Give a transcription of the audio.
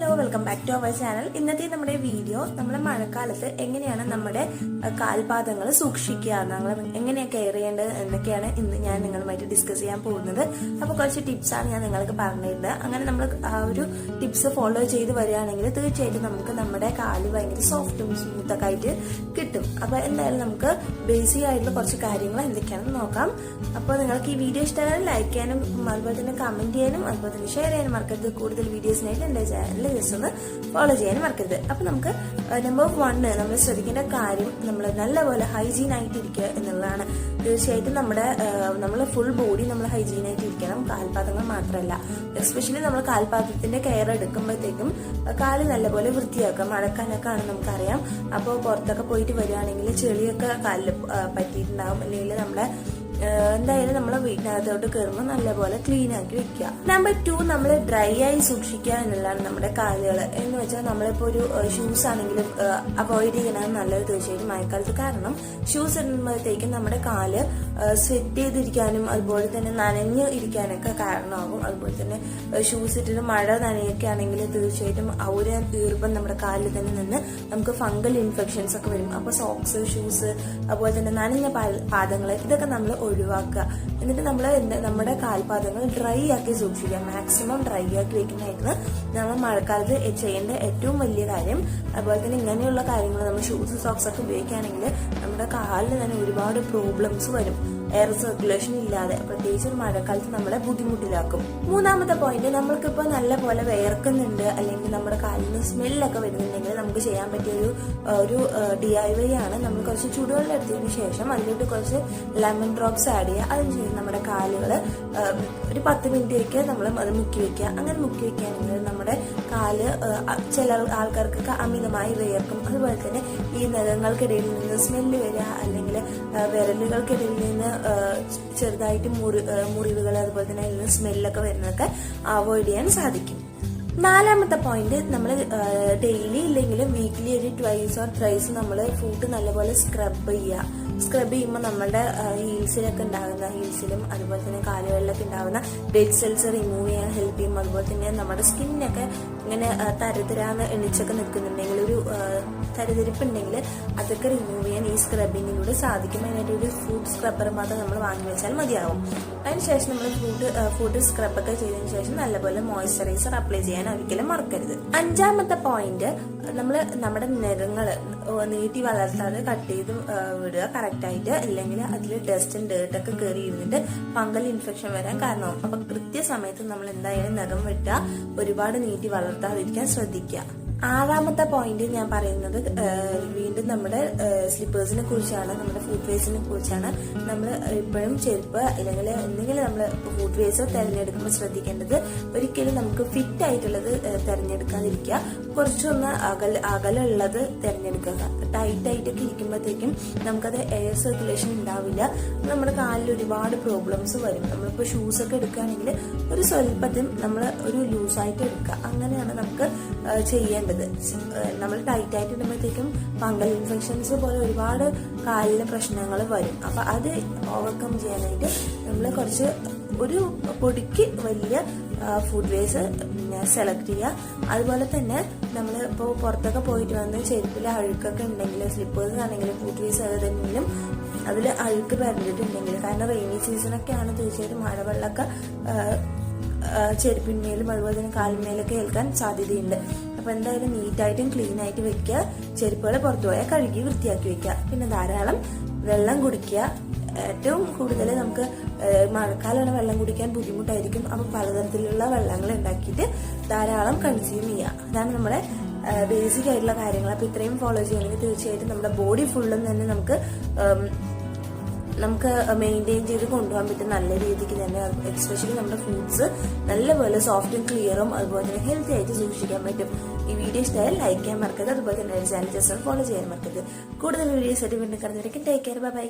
Hello, welcome back to our channel. ഇന്നത്തെ നമ്മുടെ video നമ്മുടെ മഴക്കാലത്ത് എങ്ങനെയാണ് നമ്മുടെ കാൽപാദങ്ങൾ സൂക്ഷിക്കുക, നമ്മൾ എങ്ങനെയാണ് കെയർ ചെയ്യേണ്ടത് എന്നൊക്കെയാണ് ഇന്ന് ഞാൻ നിങ്ങളുമായിട്ട് ഡിസ്കസ് ചെയ്യാൻ പോകുന്നത്. അപ്പോൾ കുറച്ച് ടിപ്സ് ആണ് ഞാൻ നിങ്ങൾക്ക് പറഞ്ഞിരുന്നത്. അങ്ങനെ നമ്മൾ ആ ഒരു ടിപ്സ് ഫോളോ ചെയ്ത് വരികയാണെങ്കിൽ തീർച്ചയായിട്ടും നമുക്ക് നമ്മുടെ കാല് ഭയങ്കര സോഫ്റ്റും സ്മൂത്തൊക്കെ ആയിട്ട് കിട്ടും. അപ്പോൾ എന്തായാലും നമുക്ക് ബേസിക് ആയിട്ടുള്ള കുറച്ച് കാര്യങ്ങൾ എന്തൊക്കെയാണെന്ന് നോക്കാം. അപ്പോൾ നിങ്ങൾക്ക് ഈ വീഡിയോ ഇഷ്ടമായാൽ ലൈക്ക് ചെയ്യാനും അതുപോലെ തന്നെ കമന്റ് ചെയ്യാനും അതുപോലെ തന്നെ ഷെയർ ചെയ്യാനും മറക്കരുത്. കൂടുതൽ വീഡിയോസിനായിട്ട് എൻ്റെ ചാനൽ ജസ്റ്റ് ഒന്ന് ഫോളോ ചെയ്യാനും മറക്കരുത്. അപ്പൊ നമുക്ക് നമ്പർ 1 നമ്മൾ ശ്രദ്ധിക്കേണ്ട കാര്യം നമ്മൾ നല്ലപോലെ ഹൈജീൻ ആയിട്ട് ഇരിക്കുക എന്നുള്ളതാണ്. തീർച്ചയായിട്ടും നമ്മുടെ ഫുൾ ബോഡി നമ്മൾ ഹൈജീൻ ആയിട്ട് ഇരിക്കണം, കാൽപാദങ്ങൾ മാത്രമല്ല. എസ്പെഷ്യലി നമ്മൾ കാൽപാദത്തിന്റെ കെയർ എടുക്കുമ്പോഴത്തേക്കും കാല് നല്ലപോലെ വൃത്തിയാക്കാം. മഴക്കാലൊക്കെ ആണ് നമുക്കറിയാം. അപ്പോൾ പുറത്തൊക്കെ പോയിട്ട് വരികയാണെങ്കിൽ ചെളിയൊക്കെ കാലിൽ പറ്റിയിട്ടുണ്ടാവും. അല്ലെങ്കിൽ നമ്മുടെ എന്തായാലും നമ്മളെ വീട്ടിനകത്തോട്ട് കയറുമ്പോൾ നല്ലപോലെ ക്ലീൻ ആക്കി വെക്കുക. നമ്പർ 2 നമ്മൾ ഡ്രൈ ആയി സൂക്ഷിക്കുക എന്നുള്ളതാണ് നമ്മുടെ കാലുകൾ. എന്ന് വെച്ചാൽ നമ്മളിപ്പോ ഒരു ഷൂസ് ആണെങ്കിലും അവോയ്ഡ് ചെയ്യണത് നല്ലത് തീർച്ചയായിട്ടും മഴക്കാലത്ത്. കാരണം ഷൂസ് ഇടുമ്പോഴത്തേക്കും നമ്മുടെ കാല് സ്വെറ്റ് ചെയ്തിരിക്കാനും അതുപോലെ തന്നെ നനഞ്ഞ് ഇരിക്കാനൊക്കെ കാരണമാകും. അതുപോലെ തന്നെ ഷൂസ് ഇട്ടിട്ട് മഴ നനയൊക്കെ ആണെങ്കിൽ തീർച്ചയായിട്ടും ഒരു ഈർപ്പം നമ്മുടെ കാലിൽ തന്നെ നിന്ന് നമുക്ക് ഫംഗൽ ഇൻഫെക്ഷൻസ് ഒക്കെ വരും. അപ്പൊ സോക്സ്, ഷൂസ് അതുപോലെ തന്നെ നനഞ്ഞ പാദങ്ങൾ ഇതൊക്കെ നമ്മൾ ഒഴിവാക്കുക. എന്നിട്ട് നമ്മൾ നമ്മുടെ കാൽപാദങ്ങൾ ഡ്രൈ ആക്കി സൂക്ഷിക്കുക. മാക്സിമം ഡ്രൈ ആക്കി വെക്കുന്നതായിരുന്നു നമ്മൾ മഴക്കാലത്ത് ചെയ്യേണ്ട ഏറ്റവും വലിയ കാര്യം. അതുപോലെ തന്നെ ഇങ്ങനെയുള്ള കാര്യങ്ങൾ നമ്മൾ ഷൂസ്, സോക്സ് ഒക്കെ ഉപയോഗിക്കുകയാണെങ്കിൽ നമ്മുടെ കാലിന് തന്നെ ഒരുപാട് പ്രോബ്ലംസ് വരും. എയർ സർക്കുലേഷൻ ഇല്ലാതെ പ്രത്യേകിച്ച് മഴക്കാലത്ത് നമ്മളെ ബുദ്ധിമുട്ടിലാക്കും. മൂന്നാമത്തെ പോയിന്റ്, നമ്മൾക്കിപ്പോ നല്ല പോലെ വേർക്കുന്നുണ്ട് അല്ലെങ്കിൽ നമ്മുടെ കാലിൽ നിന്ന് സ്മെല്ലൊക്കെ വരുന്നുണ്ടെങ്കിൽ നമുക്ക് ചെയ്യാൻ പറ്റിയ ഒരു DIY ആണ്. നമ്മൾ കുറച്ച് ചൂടുവെള്ളം എടുത്തതിന് ശേഷം അതിലോട്ട് കുറച്ച് ലെമൺ ഡ്രോപ്സ് ആഡ് ചെയ്യുക. അതിനുശേഷം നമ്മുടെ കാലുകള് ഒരു 10 മിനിറ്റേക്ക് നമ്മൾ അത് മുക്കി വെക്കുക. അങ്ങനെ മുക്കി വെക്കുകയാണെങ്കിൽ നമ്മുടെ കാല് ചില ആൾക്കാർക്കൊക്കെ അമിതമായി വേർക്കും. അതുപോലെ തന്നെ ഈ നഖങ്ങൾക്കിടയിൽ നിന്ന് സ്മെല്ല് വരിക അല്ലെങ്കിൽ വിരലുകൾക്കിടയിൽ നിന്ന് ചെറുതായിട്ട് മുറിവുകൾ അതുപോലെ തന്നെ അതിൽ നിന്ന് സ്മെല്ലൊക്കെ വരുന്നതൊക്കെ അവോയ്ഡ് ചെയ്യാൻ സാധിക്കും. നാലാമത്തെ പോയിന്റ്, നമ്മൾ ഡെയിലി ഇല്ലെങ്കിലും വീക്ക്ലി ഒരു 2 or 3 നമ്മൾ ഫുഡ് നല്ലപോലെ സ്ക്രബ് ചെയ്യുക. സ്ക്രബ് ചെയ്യുമ്പോൾ നമ്മുടെ ഹീൽസിലും അതുപോലെ തന്നെ കാലുകളിലൊക്കെ ഉണ്ടാകുന്ന ഡെഡ് സെൽസ് റിമൂവ് ചെയ്യാൻ ഹെൽപ്പ് ചെയ്യും. അതുപോലെ തന്നെ നമ്മുടെ സ്കിന്നൊക്കെ ഇങ്ങനെ തരതരാന്ന് എണിച്ചൊക്കെ നിൽക്കുന്നുണ്ടെങ്കിൽ ഒരു തരിതരിപ്പ് ഉണ്ടെങ്കിൽ അതൊക്കെ റിമൂവ് ചെയ്യാൻ ഈ സ്ക്രബിങ്ങിലൂടെ സാധിക്കും. അതിനായിട്ട് ഒരു ഫുഡ് സ്ക്രബ്ബർ മാത്രം നമ്മൾ വാങ്ങി വെച്ചാൽ മതിയാവും. അതിനുശേഷം നമ്മൾ ഫുഡ് സ്ക്രബൊക്കെ ചെയ്തതിനു ശേഷം നല്ലപോലെ മോയ്സ്ചറൈസർ അപ്ലൈ ചെയ്യാൻ ഒരിക്കലും മറക്കരുത്. 5ാമത്തെ പോയിന്റ്, നമ്മൾ നമ്മുടെ നഖങ്ങൾ നീട്ടി വളർത്താതെ കട്ട് ചെയ്ത് വിടുക കറക്റ്റായിട്ട്. അല്ലെങ്കിൽ അതിൽ ഡസ്റ്റും ഡേർട്ടൊക്കെ കയറി ഇരുന്നിട്ട് ഫംഗൽ ഇൻഫെക്ഷൻ വരാൻ കാരണമാവും. അപ്പൊ കൃത്യസമയത്ത് നമ്മൾ എന്തായാലും നഖം വെട്ടുക, ഒരുപാട് നീട്ടി വളർത്താതിരിക്കാൻ ശ്രദ്ധിക്കുക. 6ാമത്തെ പോയിന്റ് ഞാൻ പറയുന്നത് വീണ്ടും നമ്മുടെ സ്ലിപ്പേഴ്സിനെ കുറിച്ചാണ്, നമ്മുടെ ഫുഡ് വെയർസിനെ കുറിച്ചാണ്. നമ്മൾ എപ്പോഴും ചെരുപ്പ് അല്ലെങ്കിൽ എന്തെങ്കിലും നമ്മൾ ഫുഡ് വെയർസ് തിരഞ്ഞെടുക്കുമ്പോൾ ശ്രദ്ധിക്കേണ്ടത് ഒരിക്കലും നമുക്ക് ഫിറ്റ് ആയിട്ടുള്ളത് തിരഞ്ഞെടുക്കാതിരിക്കുക. കുറച്ചൊന്ന് അകലുള്ളത് തിരഞ്ഞെടുക്കുക. ടൈറ്റ് ആയിട്ടൊക്കെ ഇരിക്കുമ്പോഴത്തേക്കും നമുക്കത് എയർ സർക്കുലേഷൻ ഉണ്ടാവില്ല. നമ്മുടെ കാലിൽ ഒരുപാട് പ്രോബ്ലംസ് വരും. നമ്മളിപ്പോൾ ഷൂസ് ഒക്കെ എടുക്കുകയാണെങ്കിൽ ഒരു സ്വല്പത്തിൽ നമ്മൾ ഒരു ലൂസായിട്ട് എടുക്കുക. അങ്ങനെയാണ് നമുക്ക് ചെയ്യേണ്ടത്. നമ്മൾ ടൈറ്റ് ആയിട്ട് ഇടുമ്പോഴത്തേക്കും ഫംഗൽ ഇൻഫെക്ഷൻസ് പോലെ ഒരുപാട് കാലിലെ പ്രശ്നങ്ങൾ വരും. അപ്പൊ അത് ഓവർകം ചെയ്യാനായിട്ട് നമ്മൾ കുറച്ച് ഒരു പൊടിക്ക് വലിയ ഫുഡ് വെയർസ് സെലക്ട് ചെയ്യുക. അതുപോലെ തന്നെ നമ്മൾ ഇപ്പോൾ പുറത്തൊക്കെ പോയിട്ട് വന്ന് ചെരുപ്പിൽ അഴുക്കൊക്കെ ഉണ്ടെങ്കിൽ, സ്ലിപ്പേഴ്സ് ആണെങ്കിലും ഫുഡ് വെയർസ് ഏതെങ്കിലും അതിൽ അഴുക്ക് പരന്നിട്ടുണ്ടെങ്കിൽ, കാരണം റെയിനി സീസണൊക്കെ ആണ്, തീർച്ചയായിട്ടും മഴവെള്ളമൊക്കെ ചെരുപ്പിന്മേലും അതുപോലെ തന്നെ കാലിന്മേലൊക്കെ ഏൽക്കാൻ സാധ്യതയുണ്ട്. അപ്പൊ എന്തായാലും നീറ്റായിട്ടും ക്ലീൻ ആയിട്ട് വെക്കുക. ചെരുപ്പുകൾ പുറത്തു പോയാൽ കഴുകി വൃത്തിയാക്കി വെക്കുക. പിന്നെ ധാരാളം വെള്ളം കുടിക്കുക. ഏറ്റവും കൂടുതൽ നമുക്ക് മഴക്കാലമാണ് വെള്ളം കുടിക്കാൻ ബുദ്ധിമുട്ടായിരിക്കും. അപ്പൊ പലതരത്തിലുള്ള വെള്ളങ്ങൾ ഉണ്ടാക്കിയിട്ട് ധാരാളം കൺസ്യൂം ചെയ്യുക. അതാണ് നമ്മുടെ ബേസിക് ആയിട്ടുള്ള കാര്യങ്ങൾ. അപ്പൊ ഇത്രയും ഫോളോ ചെയ്യണമെങ്കിൽ തീർച്ചയായിട്ടും നമ്മുടെ ബോഡി ഫുള്ളും തന്നെ നമുക്ക് മെയിൻറ്റെയിൻ ചെയ്ത് കൊണ്ടുപോകാൻ പറ്റും നല്ല രീതിക്ക് തന്നെ. എസ്പെഷ്യലി നമ്മുടെ ഫുഡ്സ് നല്ലപോലെ സോഫ്റ്റും ക്ലിയറും അതുപോലെ തന്നെ ഹെൽത്തി ആയിട്ട് സൂക്ഷിക്കാൻ പറ്റും. ഈ വീഡിയോ ഇഷ്ടമായാൽ ലൈക്ക് ചെയ്യാൻ മറക്കരുത്. അതുപോലെ തന്നെ ചാനൽ ജസ്റ്റ് ഫോളോ ചെയ്യാൻ മറക്കരുത്. കൂടുതൽ വീഡിയോസ് ആയിട്ട് വീണ്ടും കടന്നിരിക്കും. Take care, by.